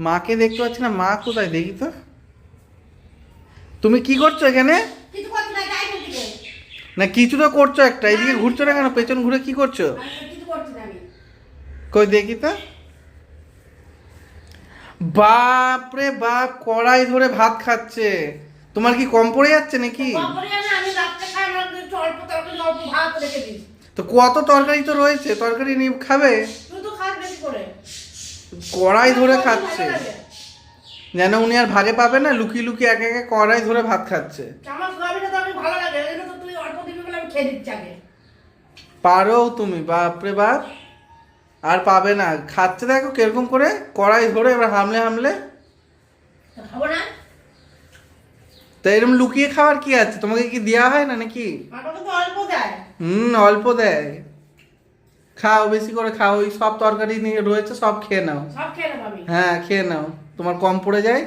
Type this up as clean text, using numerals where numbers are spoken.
মাকে দেখতে পাচ্ছি না, মা কোথায় দেখি তো। তুমি কি করছো এখানে? কিছু করছি না, যাই বলছি। না কিছু তো করছো একটা, এইদিকে ঘুরছো না কেন? পেছন ঘুরে কি করছো? কিছু করছি না আমি। কই দেখি তো। বাপ রে বাপ, কড়াই ধরে ভাত খাচ্ছে। তোমার কি কম পড়ে যাচ্ছে নাকি? বাপরে না, আমি রাত্রে খাই না, একটু অল্প তরকারি অল্প ভাত রেখে দিই। তো কত তরকারি তো রয়েছে, তরকারি নিয়ে খাবে। তুই তো খাস বেশি করে। কড়াই ধরে আমার খাচ্ছে, ভালো লাগে। যেন উনি আর ভাগে পাবে না, লুকিয়ে লুকিয়ে একে একে কড়াই ধরে ভাত খাচ্ছে। আমার সোয়াবিনটা তো আমি ভালো লাগে, এটা তো তুই অল্প দিবি বলে আমি খেয়ে দিচ্ছি আগে। পারো তুমি, বাপ রে বাপ। আর পাবে না, খাচ্ছে দেখো কিরকম করে কড়াই ধরে, এবার হামলে হামলে। তো খাবো না? তা এরকম লুকিয়ে খাওয়ার কি আছে? তোমাকে কি দেওয়া হয় না নাকি? আমাকে তো অল্প দেয়। অল্প দেয়। খাও, বেশি করে খাও, ওই সব তরকারি নিয়ে রয়েছে, সব খেয়ে নাও। সব খেয়ে নেবো আমি। হ্যাঁ খেয়ে নাও, তোমার কম পড়ে যায়।